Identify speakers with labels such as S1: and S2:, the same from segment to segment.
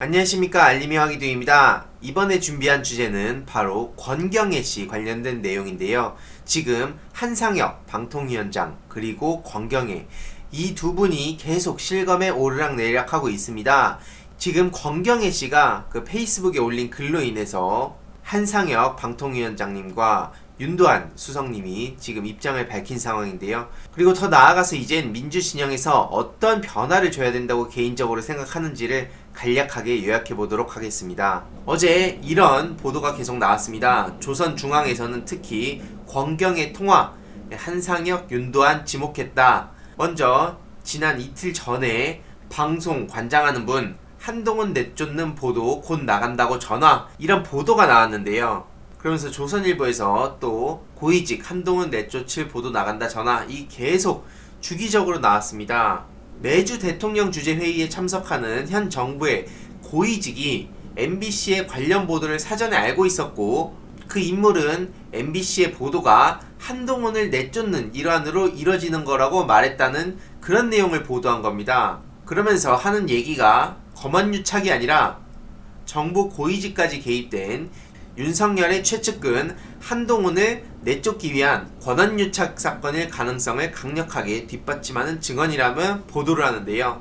S1: 안녕하십니까, 알림이 화기둥입니다. 이번에 준비한 주제는 바로 권경애 씨 관련된 내용인데요. 지금 한상혁 방통위원장 그리고 권경애 이 두 분이 계속 실검에 오르락내리락하고 있습니다. 지금 권경애 씨가 그 페이스북에 올린 글로 인해서 한상혁 방통위원장님과 윤도한 수석님이 지금 입장을 밝힌 상황인데요. 그리고 더 나아가서 이젠 민주진영에서 어떤 변화를 줘야 된다고 개인적으로 생각하는지를 간략하게 요약해 보도록 하겠습니다. 어제 이런 보도가 계속 나왔습니다. 조선중앙에서는 특히 권경의 통화, 한상혁, 윤도한 지목했다. 먼저 지난 이틀 전에 방송 관장하는 분 한동훈 내쫓는 보도 곧 나간다고 전화, 이런 보도가 나왔는데요. 그러면서 조선일보에서 또 고위직 한동훈 내쫓을 보도 나간다 전화, 이 계속 주기적으로 나왔습니다. 매주 대통령 주재 회의에 참석하는 현 정부의 고위직이 MBC의 관련 보도를 사전에 알고 있었고, 그 인물은 MBC의 보도가 한동훈을 내쫓는 일환으로 이뤄지는 거라고 말했다는 그런 내용을 보도한 겁니다. 그러면서 하는 얘기가 검언유착이 아니라 정부 고위직까지 개입된 윤석열의 최측근 한동훈을 내쫓기 위한 권언유착 사건일 가능성을 강력하게 뒷받침하는 증언이라며 보도를 하는데요.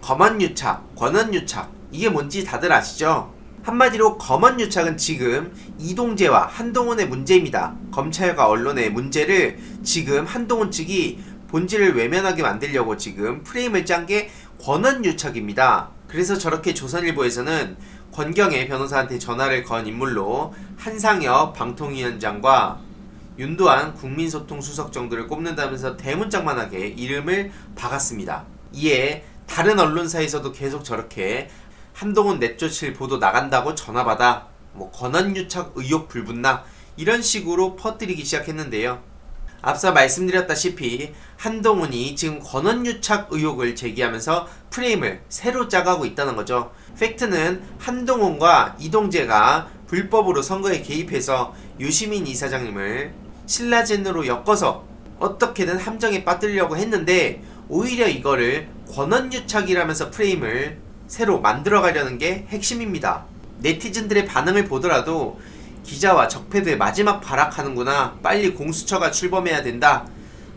S1: 검언유착, 권언유착, 이게 뭔지 다들 아시죠? 한마디로 검언유착은 지금 이동재와 한동훈의 문제입니다. 검찰과 언론의 문제를 지금 한동훈 측이 본질을 외면하게 만들려고 지금 프레임을 짠 게 권언유착입니다. 그래서 저렇게 조선일보에서는 권경애 변호사한테 전화를 건 인물로 한상혁 방통위원장과 윤도한 국민소통수석 정도를 꼽는다면서 대문짝만하게 이름을 박았습니다. 이에 다른 언론사에서도 계속 저렇게 한동훈 내쫓을 보도 나간다고 전화받아 권언유착 의혹 불붙나, 이런 식으로 퍼뜨리기 시작했는데요. 앞서 말씀드렸다시피 한동훈이 지금 권언유착 의혹을 제기하면서 프레임을 새로 짜가고 있다는 거죠. 팩트는 한동훈과 이동재가 불법으로 선거에 개입해서 유시민 이사장님을 신라젠으로 엮어서 어떻게든 함정에 빠뜨리려고 했는데, 오히려 이거를 권언유착이라면서 프레임을 새로 만들어가려는 게 핵심입니다. 네티즌들의 반응을 보더라도 기자와 적폐들 마지막 발악하는구나, 빨리 공수처가 출범해야 된다,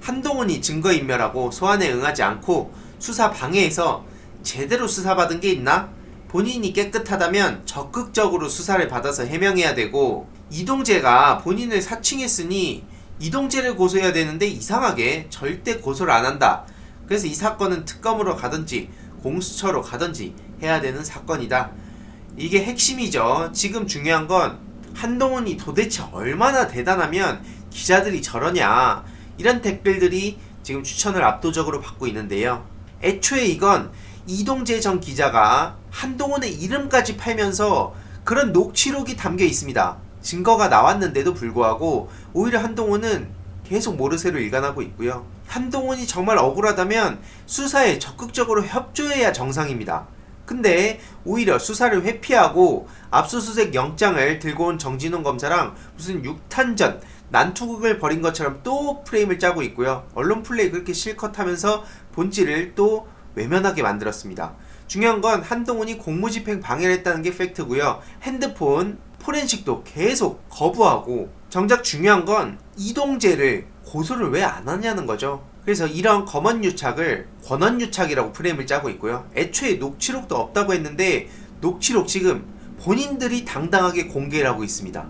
S1: 한동훈이 증거인멸하고 소환에 응하지 않고 수사 방해해서 제대로 수사받은 게 있나? 본인이 깨끗하다면 적극적으로 수사를 받아서 해명해야 되고, 이동재가 본인을 사칭했으니 이동재를 고소해야 되는데 이상하게 절대 고소를 안 한다. 그래서 이 사건은 특검으로 가든지 공수처로 가든지 해야 되는 사건이다. 이게 핵심이죠. 지금 중요한 건 한동훈이 도대체 얼마나 대단하면 기자들이 저러냐, 이런 댓글들이 지금 추천을 압도적으로 받고 있는데요. 애초에 이건 이동재 전 기자가 한동훈의 이름까지 팔면서 그런 녹취록이 담겨 있습니다. 증거가 나왔는데도 불구하고 오히려 한동훈은 계속 모르쇠로 일관하고 있고요. 한동훈이 정말 억울하다면 수사에 적극적으로 협조해야 정상입니다. 근데 오히려 수사를 회피하고 압수수색 영장을 들고 온 정진웅 검사랑 무슨 6탄전 난투극을 벌인 것처럼 또 프레임을 짜고 있고요. 언론 플레이 그렇게 실컷 하면서 본질을 또 외면하게 만들었습니다. 중요한 건 한동훈이 공무집행 방해를 했다는 게 팩트고요. 핸드폰 포렌식도 계속 거부하고, 정작 중요한 건 이동재를 고소를 왜 안 하냐는 거죠. 그래서 이런 검언유착을 권언유착이라고 프레임을 짜고 있고요. 애초에 녹취록도 없다고 했는데 녹취록 지금 본인들이 당당하게 공개를 하고 있습니다.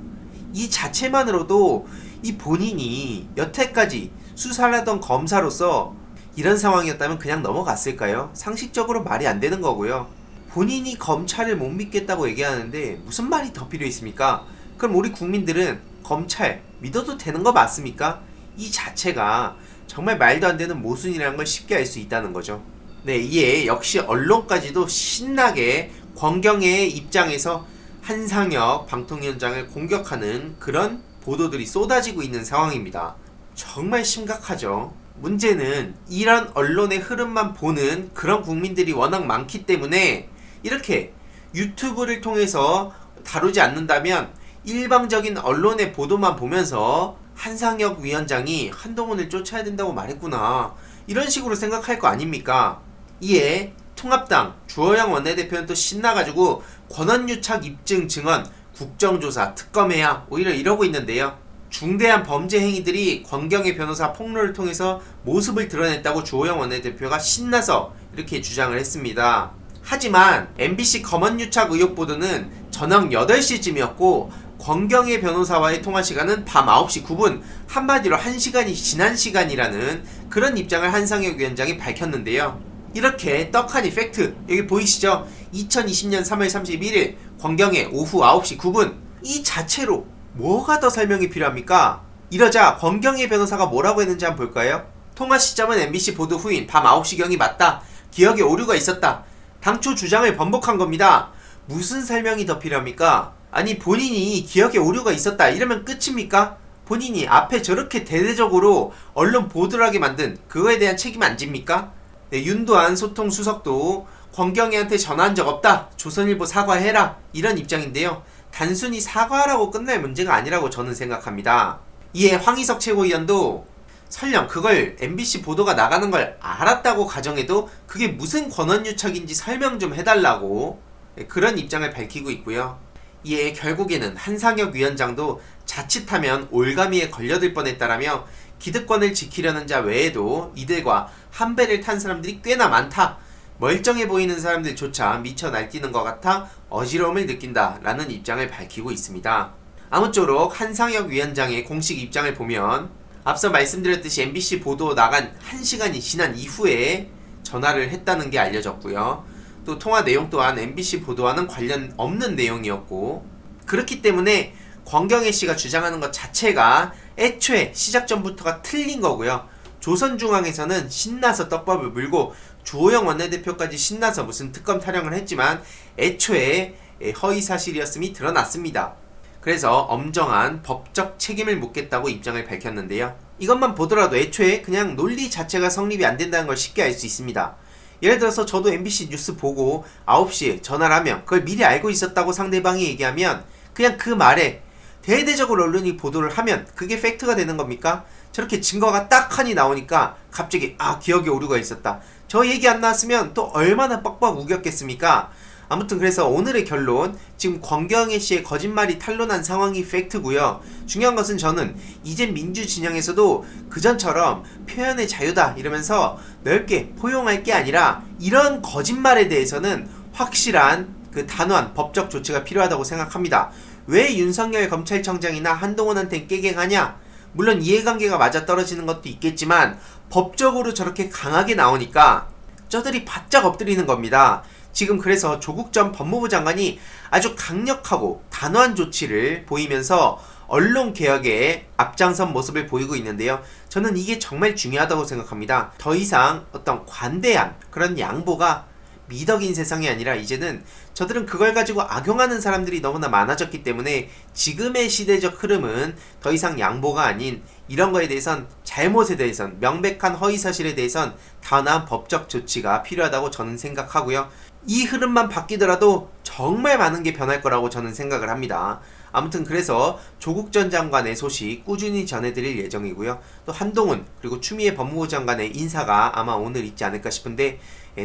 S1: 이 자체만으로도 이 본인이 여태까지 수사를 하던 검사로서 이런 상황이었다면 그냥 넘어갔을까요? 상식적으로 말이 안 되는 거고요. 본인이 검찰을 못 믿겠다고 얘기하는데 무슨 말이 더 필요 있습니까? 그럼 우리 국민들은 검찰 믿어도 되는 거 맞습니까? 이 자체가 정말 말도 안 되는 모순이라는 걸 쉽게 알 수 있다는 거죠. 네, 이에 역시 언론까지도 신나게 권경애의 입장에서 한상혁 방통위원장을 공격하는 그런 보도들이 쏟아지고 있는 상황입니다. 정말 심각하죠. 문제는 이런 언론의 흐름만 보는 그런 국민들이 워낙 많기 때문에 이렇게 유튜브를 통해서 다루지 않는다면 일방적인 언론의 보도만 보면서 한상혁 위원장이 한동훈을 쫓아야 된다고 말했구나, 이런 식으로 생각할 거 아닙니까? 이에 통합당 주호영 원내대표는 또 신나가지고 권한유착 입증 증언 국정조사 특검해야 오히려 이러고 있는데요. 중대한 범죄 행위들이 권경의 변호사 폭로를 통해서 모습을 드러냈다고 주호영 원내대표가 신나서 이렇게 주장을 했습니다. 하지만 MBC 검언유착 의혹 보도는 저녁 8시쯤이었고 권경의 변호사와의 통화 시간은 밤 9시 9분, 한마디로 1시간이 지난 시간이라는 그런 입장을 한상혁 위원장이 밝혔는데요. 이렇게 떡하니 팩트, 여기 보이시죠? 2020년 3월 31일 권경의 오후 9시 9분, 이 자체로 뭐가 더 설명이 필요합니까? 이러자 권경의 변호사가 뭐라고 했는지 한번 볼까요? 통화 시점은 MBC 보도 후인 밤 9시경이 맞다. 기억에 오류가 있었다. 당초 주장을 번복한 겁니다. 무슨 설명이 더 필요합니까? 아니 본인이 기억에 오류가 있었다 이러면 끝입니까? 본인이 앞에 저렇게 대대적으로 언론 보도를 하게 만든 그거에 대한 책임 안 집니까? 네, 윤도한 소통수석도 권경애한테 전화한 적 없다. 조선일보 사과해라. 이런 입장인데요. 단순히 사과하라고 끝날 문제가 아니라고 저는 생각합니다. 이에 황희석 최고위원도 설령 그걸 MBC 보도가 나가는 걸 알았다고 가정해도 그게 무슨 권한유착인지 설명 좀 해달라고 그런 입장을 밝히고 있고요. 이에 결국에는 한상혁 위원장도 자칫하면 올가미에 걸려들 뻔했다라며 기득권을 지키려는 자 외에도 이들과 한 배를 탄 사람들이 꽤나 많다. 멀쩡해 보이는 사람들조차 미쳐 날뛰는 것 같아 어지러움을 느낀다라는 입장을 밝히고 있습니다. 아무쪼록 한상혁 위원장의 공식 입장을 보면 앞서 말씀드렸듯이 MBC 보도 나간 1시간이 지난 이후에 전화를 했다는 게 알려졌고요. 또 통화 내용 또한 MBC 보도와는 관련 없는 내용이었고, 그렇기 때문에 권경애 씨가 주장하는 것 자체가 애초에 시작 전부터가 틀린 거고요. 조선중앙에서는 신나서 떡밥을 물고 주호영 원내대표까지 신나서 무슨 특검 타령을 했지만 애초에 허위사실이었음이 드러났습니다. 그래서 엄정한 법적 책임을 묻겠다고 입장을 밝혔는데요. 이것만 보더라도 애초에 그냥 논리 자체가 성립이 안 된다는 걸 쉽게 알 수 있습니다. 예를 들어서 저도 MBC 뉴스 보고 9시에 전화를 하면 그걸 미리 알고 있었다고 상대방이 얘기하면 그냥 그 말에 대대적으로 언론이 보도를 하면 그게 팩트가 되는 겁니까? 저렇게 증거가 딱하니 나오니까 갑자기 기억에 오류가 있었다. 저 얘기 안 나왔으면 또 얼마나 뻑뻑 우겼겠습니까? 아무튼 그래서 오늘의 결론, 지금 권경애 씨의 거짓말이 탄로난 상황이 팩트고요. 중요한 것은 저는 이제 민주 진영에서도 그전처럼 표현의 자유다 이러면서 넓게 포용할 게 아니라 이런 거짓말에 대해서는 확실한 그 단호한 법적 조치가 필요하다고 생각합니다. 왜 윤석열 검찰청장이나 한동훈한테 깨갱하냐? 물론 이해관계가 맞아떨어지는 것도 있겠지만 법적으로 저렇게 강하게 나오니까 저들이 바짝 엎드리는 겁니다. 지금 그래서 조국 전 법무부 장관이 아주 강력하고 단호한 조치를 보이면서 언론 개혁에 앞장선 모습을 보이고 있는데요. 저는 이게 정말 중요하다고 생각합니다. 더 이상 어떤 관대한 그런 양보가 미덕인 세상이 아니라 이제는 저들은 그걸 가지고 악용하는 사람들이 너무나 많아졌기 때문에 지금의 시대적 흐름은 더 이상 양보가 아닌 이런 거에 대해선 잘못에 대해선 명백한 허위사실에 대해선 단호한 법적 조치가 필요하다고 저는 생각하고요. 이 흐름만 바뀌더라도 정말 많은 게 변할 거라고 저는 생각을 합니다. 아무튼 그래서 조국 전 장관의 소식 꾸준히 전해드릴 예정이고요. 또 한동훈 그리고 추미애 법무부 장관의 인사가 아마 오늘 있지 않을까 싶은데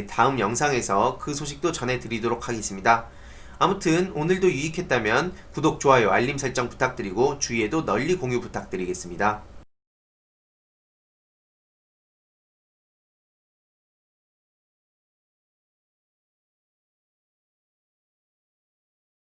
S1: 다음 영상에서 그 소식도 전해드리도록 하겠습니다. 아무튼 오늘도 유익했다면 구독, 좋아요, 알림 설정 부탁드리고 주위에도 널리 공유 부탁드리겠습니다.